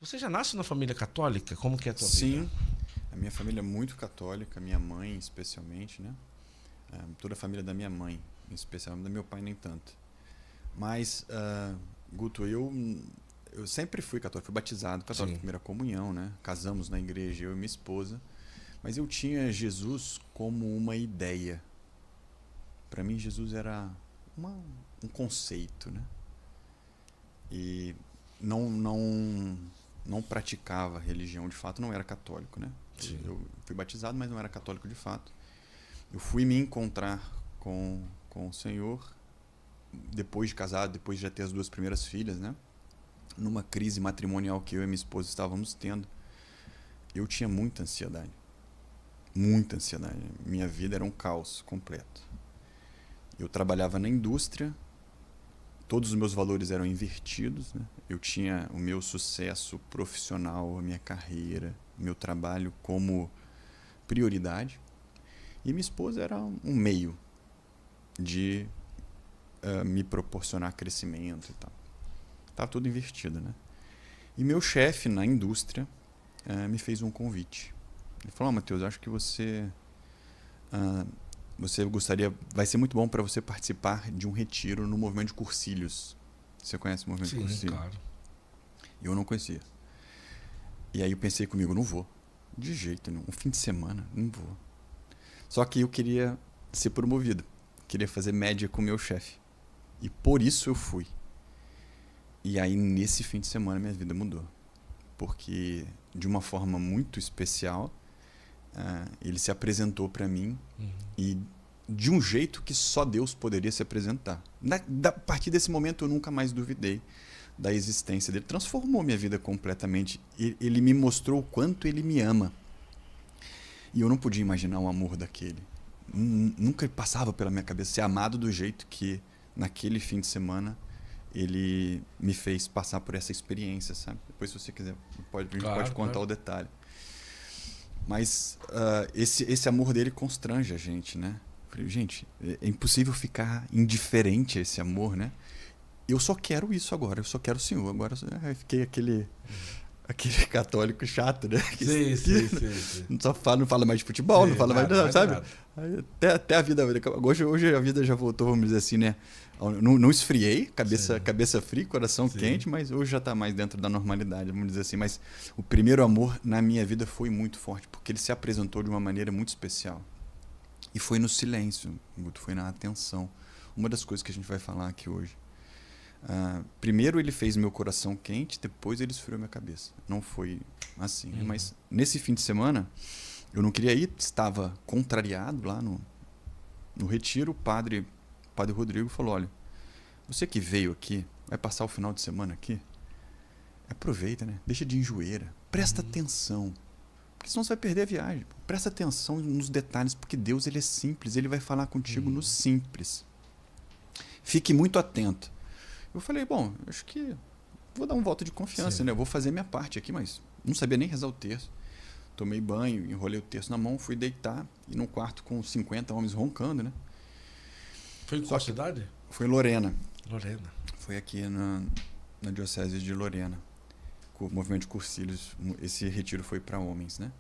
Você já nasce na família católica? Como que é a tua vida? Sim, a minha família é muito católica, minha mãe especialmente, né? Toda a família da minha mãe, em especial, da meu pai nem tanto. Mas, Guto, eu sempre fui católico, fui batizado católico, Sim. primeira comunhão, né? Casamos na igreja, eu e minha esposa. Mas eu tinha Jesus como uma ideia. Para mim, Jesus era uma, um conceito, né? E não, não, não praticava religião de fato, não era católico, né? Sim. Eu fui batizado, mas não era católico de fato. Eu fui me encontrar com o Senhor depois de casado, depois de já ter as duas primeiras filhas, né? Numa crise matrimonial que eu e minha esposa estávamos tendo, eu tinha muita ansiedade. Muita ansiedade. Minha vida era um caos completo. Eu trabalhava na indústria, todos os meus valores eram invertidos, né? Eu tinha o meu sucesso profissional, a minha carreira, meu trabalho como prioridade. E minha esposa era um meio de me proporcionar crescimento e tal. Estava tudo invertido, né? E meu chefe na indústria me fez um convite. Ele falou: Matheus, acho que uh, você gostaria, vai ser muito bom para você participar de um retiro no movimento de Cursilhos. Você conhece o movimento de Sim, Cursilhos? claro. E eu não conhecia. E aí eu pensei comigo: não vou. De jeito nenhum. Um fim de semana, não vou. Só que eu queria ser promovido. Queria fazer média com o meu chefe. E por isso eu fui. E aí nesse fim de semana minha vida mudou. Porque de uma forma muito especial, ele se apresentou para mim e de um jeito que só Deus poderia se apresentar. A partir desse momento eu nunca mais duvidei da existência dele. Transformou minha vida completamente. Ele me mostrou o quanto ele me ama. E eu não podia imaginar um amor daquele. Nunca passava pela minha cabeça ser amado do jeito que naquele fim de semana ele me fez passar por essa experiência, sabe? Depois, se você quiser, a gente pode Claro, contar claro. o detalhe. Mas esse amor dele constrange a gente, né? Eu falei, gente, é impossível ficar indiferente a esse amor, né? Eu só quero isso agora, eu só quero o Senhor. Agora eu fiquei aquele católico chato, né? Sim, sim, sim, sim. Não fala mais de futebol, não Sim, fala mais nada, de, mais de sabe? nada. Aí até a vida. Hoje a vida já voltou, vamos dizer assim, né? Não esfriei, Sim, cabeça fria, coração sim. quente, mas hoje já está mais dentro da normalidade, vamos dizer assim. Mas o primeiro amor na minha vida foi muito forte, porque ele se apresentou de uma maneira muito especial. E foi no silêncio, foi na atenção. Uma das coisas que a gente vai falar aqui hoje. Primeiro ele fez meu coração quente, depois ele esfriou minha cabeça. Não foi assim, né? Mas nesse fim de semana eu não queria ir, estava contrariado lá no retiro. O padre Rodrigo falou: olha, você que veio aqui, vai passar o final de semana aqui, aproveita, né? Deixa de enjoeira, presta atenção, porque senão você vai perder a viagem. Presta atenção nos detalhes, porque Deus ele é simples, ele vai falar contigo no simples. Fique muito atento. Eu falei, bom, acho que vou dar um voto de confiança, Sim. né? Eu vou fazer minha parte aqui, mas não sabia nem rezar o terço. Tomei banho, enrolei o terço na mão, fui deitar e num quarto com 50 homens roncando, né? Foi em Só qual que cidade? foi em Lorena. Lorena. Foi aqui na diocese de Lorena. Com o movimento de Cursilhos. Esse retiro foi para homens, né?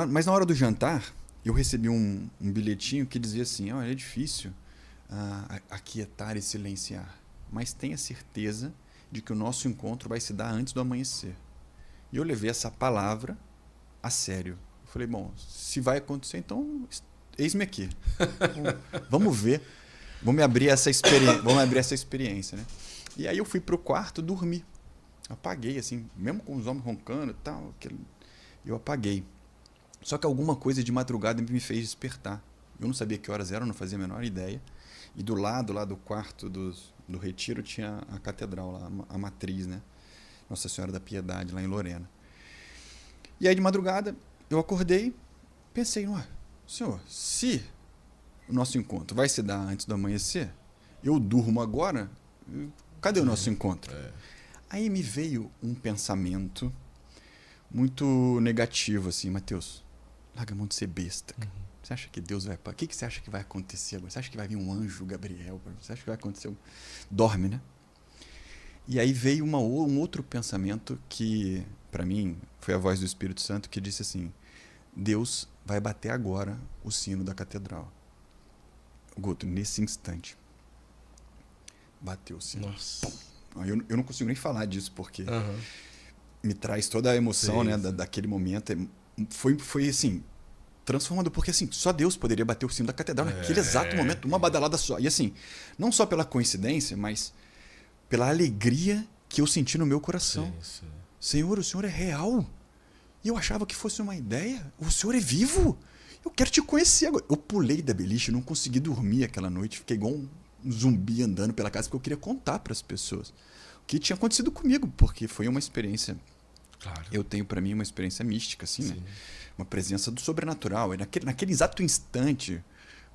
Mas na hora do jantar, eu recebi um bilhetinho que dizia assim: olha, é difícil aquietar e silenciar, mas tenha certeza de que o nosso encontro vai se dar antes do amanhecer. E eu levei essa palavra a sério. Eu falei, bom, se vai acontecer, então eis-me aqui. Vamos ver. Vamos abrir essa experiência, né? E aí eu fui pro quarto dormir. Apaguei, assim, mesmo com os homens roncando e tal, eu apaguei. Só que alguma coisa de madrugada me fez despertar. Eu não sabia que horas eram, não fazia a menor ideia. E do lado lá do quarto do retiro tinha a catedral lá, a matriz, né? Nossa Senhora da Piedade, lá em Lorena. E aí de madrugada eu acordei, pensei, ué, senhor, se o nosso encontro vai se dar antes do amanhecer, eu durmo agora, cadê o nosso Sim. encontro? É. Aí me veio um pensamento muito negativo, assim, Mateus, larga a mão de ser besta, cara. Você acha que Deus vai... O que você acha que vai acontecer agora? Você acha que vai vir um anjo, Gabriel? Você acha que vai acontecer? Dorme, né? E aí veio um outro pensamento que, para mim, foi a voz do Espírito Santo que disse assim: Deus vai bater agora o sino da catedral. Guto, nesse instante, bateu o sino. Nossa. Eu não consigo nem falar disso, porque me traz toda a emoção, né, daquele momento. Foi assim, transformador, porque assim, só Deus poderia bater o sino da catedral naquele exato momento, uma badalada só. E assim, não só pela coincidência, mas pela alegria que eu senti no meu coração. Sim. Senhor, o Senhor é real. E eu achava que fosse uma ideia. O Senhor é vivo. Eu quero te conhecer agora. Eu pulei da beliche, não consegui dormir aquela noite. Fiquei igual um zumbi andando pela casa, porque eu queria contar para as pessoas o que tinha acontecido comigo, porque foi uma experiência. Claro. Eu tenho para mim uma experiência mística, assim, né? Uma presença do sobrenatural. E naquele exato instante,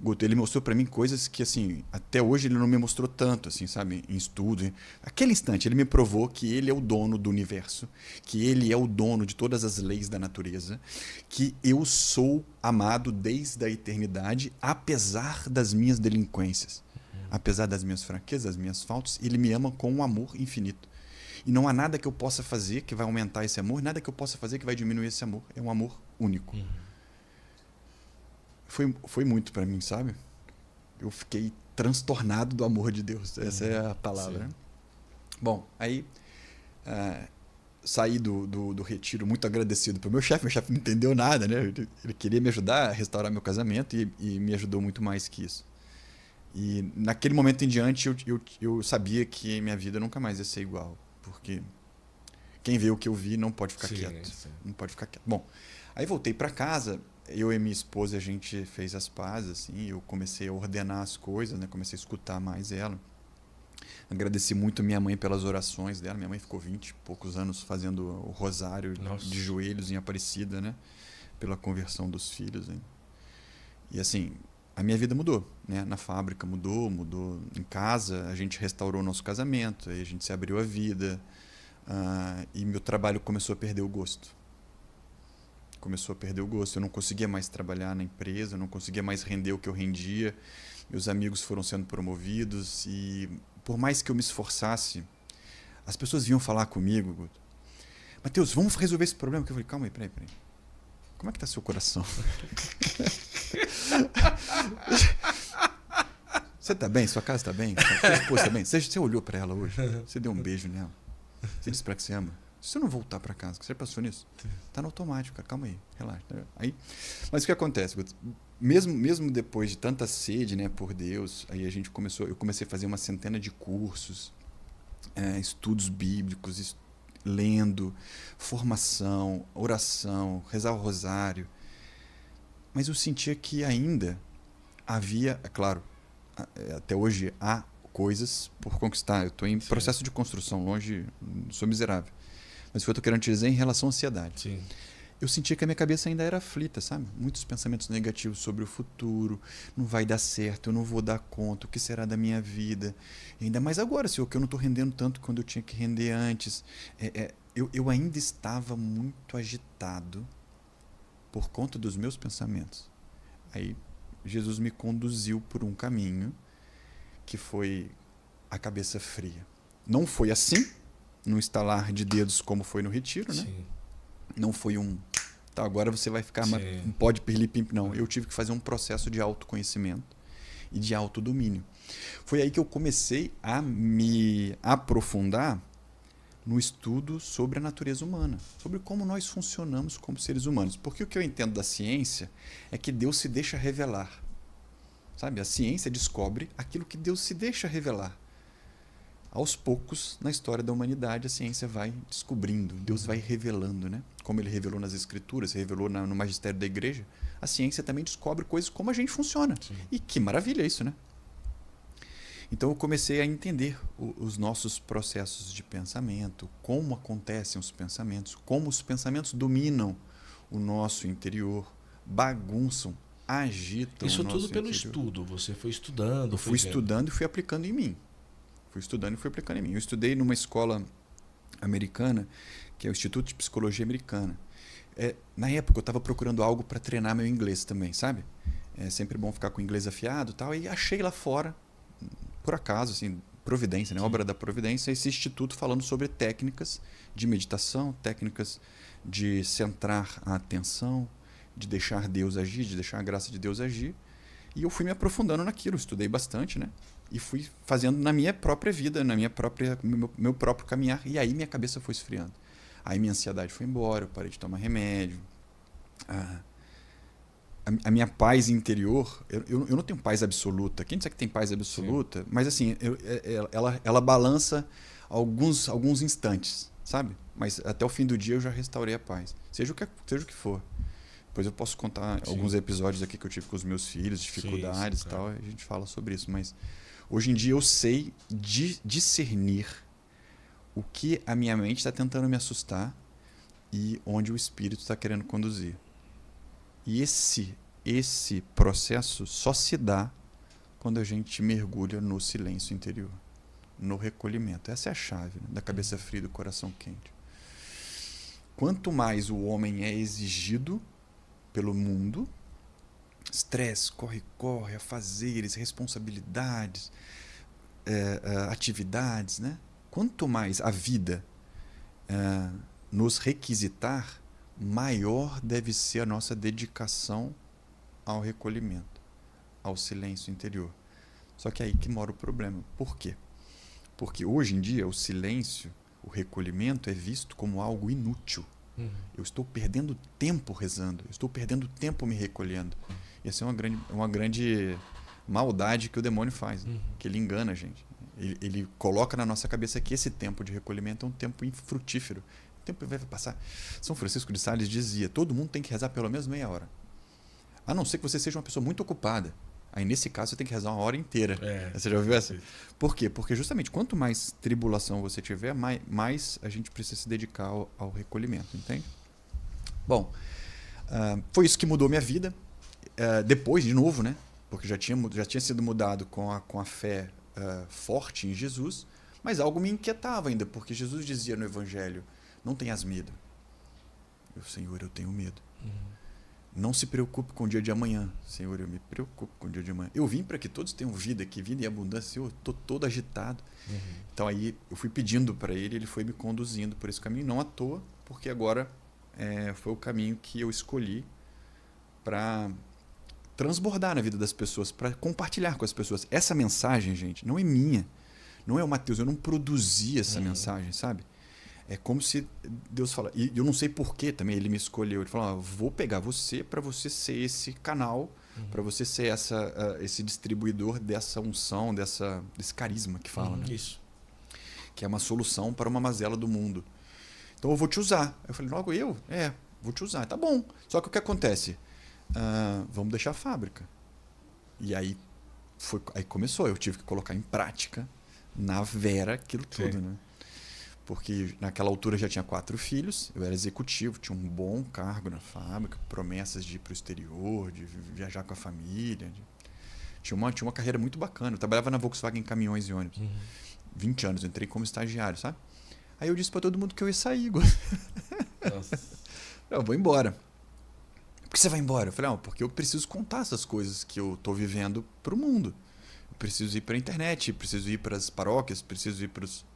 Guto, ele mostrou para mim coisas que, assim, até hoje ele não me mostrou tanto, assim, sabe, em estudo. Aquele instante, ele me provou que ele é o dono do universo, que ele é o dono de todas as leis da natureza, que eu sou amado desde a eternidade, apesar das minhas delinquências, apesar das minhas fraquezas, das minhas faltas, ele me ama com um amor infinito. E não há nada que eu possa fazer que vai aumentar esse amor, nada que eu possa fazer que vai diminuir esse amor. É um amor único. Foi muito para mim, sabe? Eu fiquei transtornado do amor de Deus. Essa é a palavra. Né? Bom, aí saí do retiro muito agradecido pro meu chefe. Meu chefe não entendeu nada, né? Ele queria me ajudar a restaurar meu casamento e me ajudou muito mais que isso. E naquele momento em diante eu sabia que minha vida nunca mais ia ser igual. Porque quem vê o que eu vi não pode ficar quieto. Não pode ficar quieto. Bom, aí voltei para casa. Eu e minha esposa, a gente fez as pazes, assim, eu comecei a ordenar as coisas, né? Comecei a escutar mais ela. Agradeci muito minha mãe pelas orações dela. Minha mãe ficou 20 e poucos anos fazendo o rosário de joelhos em Aparecida, né? Pela conversão dos filhos. Hein? E assim, a minha vida mudou, né? Na fábrica mudou em casa, a gente restaurou o nosso casamento, aí a gente se abriu a vida, e meu trabalho começou a perder o gosto. Eu não conseguia mais trabalhar na empresa, eu não conseguia mais render o que eu rendia. Meus amigos foram sendo promovidos e por mais que eu me esforçasse, as pessoas vinham falar comigo, Guto. Mateus, vamos resolver esse problema. Eu falei, calma aí, peraí. Como é que tá seu coração? Você tá bem? Sua casa tá bem? Sua esposa tá bem? Você olhou para ela hoje? Você deu um beijo nela? Você disse para ela que você ama? Se você não voltar para casa, você passou nisso? Tá no automático, cara. Calma aí, relaxa. Aí, mas o que acontece? Mesmo depois de tanta sede, né, por Deus, aí eu comecei a fazer uma centena de cursos, estudos bíblicos, lendo, formação, oração, rezar o rosário. Mas eu sentia que ainda havia, é claro, até hoje há coisas por conquistar. Eu estou em processo de construção, longe, sou miserável. Mas o que eu estou querendo te dizer em relação à ansiedade. Sim. Eu sentia que a minha cabeça ainda era aflita, sabe? Muitos pensamentos negativos sobre o futuro, não vai dar certo, eu não vou dar conta, o que será da minha vida? E ainda mais agora, Senhor, que eu não estou rendendo tanto quando eu tinha que render antes. Eu ainda estava muito agitado por conta dos meus pensamentos. Aí Jesus me conduziu por um caminho que foi a cabeça fria. Não foi assim, num estalar de dedos como foi no retiro, né? Sim. Não foi tá, agora você vai ficar um pó de pirlipimp, não. Eu tive que fazer um processo de autoconhecimento e de autodomínio. Foi aí que eu comecei a me aprofundar no estudo sobre a natureza humana, sobre como nós funcionamos como seres humanos. Porque o que eu entendo da ciência é que Deus se deixa revelar. Sabe? A ciência descobre aquilo que Deus se deixa revelar. Aos poucos, na história da humanidade, a ciência vai descobrindo, Deus vai revelando, né? Como ele revelou nas escrituras, revelou no magistério da igreja, a ciência também descobre coisas como a gente funciona. Sim. E que maravilha isso, né? Então eu comecei a entender os nossos processos de pensamento, como acontecem os pensamentos, como os pensamentos dominam o nosso interior, bagunçam, agitam isso o nosso tudo pelo interior. Estudo, você foi estudando. Eu fui estudando e fui aplicando em mim. Eu estudei numa escola americana, que é o Instituto de Psicologia Americana. Na época eu estava procurando algo para treinar meu inglês também, sabe? É sempre bom ficar com o inglês afiado e tal. E achei lá fora, por acaso, assim, Providência, né? Obra da Providência, esse instituto falando sobre técnicas de meditação, técnicas de centrar a atenção, de deixar Deus agir, de deixar a graça de Deus agir. E eu fui me aprofundando naquilo, estudei bastante, né? E fui fazendo na minha própria vida, na minha própria, meu próprio caminhar. E aí minha cabeça foi esfriando. Aí minha ansiedade foi embora, eu parei de tomar remédio. A minha paz interior, eu não tenho paz absoluta. Quem disser que tem paz absoluta, sim, mas assim, ela balança alguns instantes, sabe? Mas até o fim do dia eu já restaurei a paz. Seja o que for. Depois eu posso contar, sim, alguns episódios aqui que eu tive com os meus filhos, dificuldades, sim, e tal, a gente fala sobre isso. Mas hoje em dia eu sei discernir o que a minha mente está tentando me assustar e onde o espírito está querendo conduzir. E esse processo só se dá quando a gente mergulha no silêncio interior, no recolhimento. Essa é a chave, né? Da cabeça fria e do coração quente. Quanto mais o homem é exigido pelo mundo, estresse, corre, afazeres, responsabilidades, atividades, né? Quanto mais a vida nos requisitar, maior deve ser a nossa dedicação ao recolhimento, ao silêncio interior. Só que é aí que mora o problema. Por quê? Porque hoje em dia o silêncio, o recolhimento é visto como algo inútil. Eu estou perdendo tempo rezando, eu estou perdendo tempo me recolhendo. E essa é uma grande maldade que o demônio faz, né? Que ele engana a gente. Ele coloca na nossa cabeça que esse tempo de recolhimento é um tempo infrutífero. O tempo vai passar. São Francisco de Sales dizia: todo mundo tem que rezar pelo menos meia hora. A não ser que você seja uma pessoa muito ocupada. Aí, nesse caso, você tem que rezar uma hora inteira. Você já ouviu essa? Por quê? Porque, justamente, quanto mais tribulação você tiver, mais a gente precisa se dedicar ao recolhimento, entende? Bom, foi isso que mudou minha vida. Depois, de novo, né? Porque já tinha sido mudado com a fé forte em Jesus, mas algo me inquietava ainda, porque Jesus dizia no Evangelho: não tenhas medo. Senhor, eu tenho medo. Não se preocupe com o dia de amanhã. Senhor, eu me preocupo com o dia de amanhã. Eu vim para que todos tenham vida, que vida e abundância. Senhor, eu estou todo agitado. Então aí eu fui pedindo para ele foi me conduzindo por esse caminho, não à toa, porque agora foi o caminho que eu escolhi para transbordar na vida das pessoas, para compartilhar com as pessoas. Essa mensagem, gente, não é minha. Não é o Mateus, eu não produzi essa mensagem, sabe? É como se Deus fala, e eu não sei porquê também, ele me escolheu, ele falou: vou pegar você para você ser esse canal, para você ser esse distribuidor dessa unção, desse carisma que fala, né? Isso. Que é uma solução para uma mazela do mundo. Então eu vou te usar. Eu falei: logo eu? Vou te usar. Tá bom. Só que o que acontece? Vamos deixar a fábrica. E aí começou, eu tive que colocar em prática, na vera, aquilo tudo, né? Porque naquela altura eu já tinha 4 filhos, eu era executivo, tinha um bom cargo na fábrica, promessas de ir para o exterior, de viajar com a família. Tinha uma carreira muito bacana. Eu trabalhava na Volkswagen Caminhões e Ônibus. 20 anos, eu entrei como estagiário, sabe? Aí eu disse para todo mundo que eu ia sair. Nossa. Eu vou embora. Por que você vai embora? Eu falei: porque eu preciso contar essas coisas que eu estou vivendo para o mundo. Eu preciso ir para a internet, preciso ir para as paróquias, preciso ir para os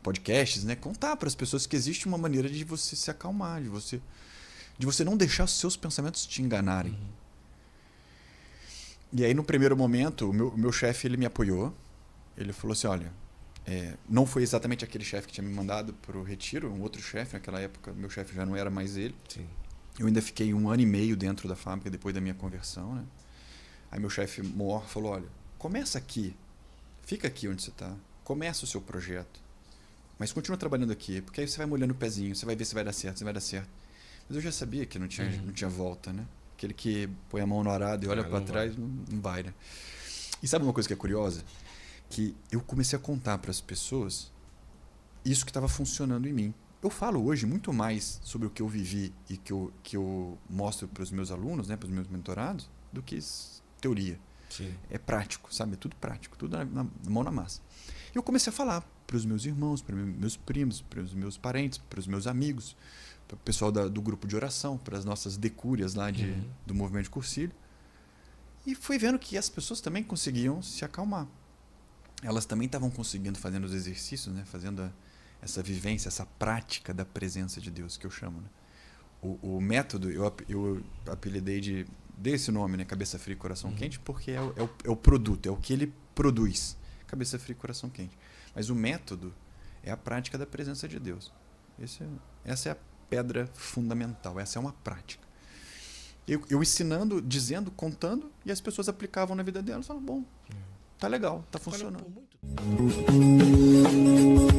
podcasts, né? Contar para as pessoas que existe uma maneira de você se acalmar, de você não deixar os seus pensamentos te enganarem. E aí, no primeiro momento, o meu chefe, ele me apoiou. Ele falou assim: olha, não foi exatamente aquele chefe que tinha me mandado para o retiro, um outro chefe. Naquela época, meu chefe já não era mais ele. Sim. Eu ainda fiquei 1 ano e meio dentro da fábrica depois da minha conversão, né? Aí meu chefe maior falou: olha, começa aqui, fica aqui onde você está, começa o seu projeto. Mas continua trabalhando aqui, porque aí você vai molhando o pezinho, você vai ver se vai dar certo, se vai dar certo. Mas eu já sabia que não tinha volta, né? Aquele que põe a mão no arado e olha para trás, não vai, né? E sabe uma coisa que é curiosa? Que eu comecei a contar para as pessoas isso que estava funcionando em mim. Eu falo hoje muito mais sobre o que eu vivi e que eu mostro para os meus alunos, né, para os meus mentorados, do que teoria. Sim. É prático, sabe? É tudo prático, tudo na mão na massa. E eu comecei a falar para os meus irmãos, para os meus primos, para os meus parentes, para os meus amigos, para o pessoal do grupo de oração, para as nossas decúrias lá do movimento de Cursilho. E fui vendo que as pessoas também conseguiam se acalmar. elas também estavam conseguindo, fazendo os exercícios, né? Fazendo essa vivência, essa prática da presença de Deus, que eu chamo, né? O método, eu apelidei desse nome, né? Cabeça Fria e Coração Quente, porque é o produto, é o que ele produz. Cabeça Fria e Coração Quente. Mas o método é a prática da presença de Deus. Essa é a pedra fundamental, essa é uma prática. Eu ensinando, dizendo, contando, e as pessoas aplicavam na vida delas. Falavam, bom, tá legal, tá funcionando. Olha, por muito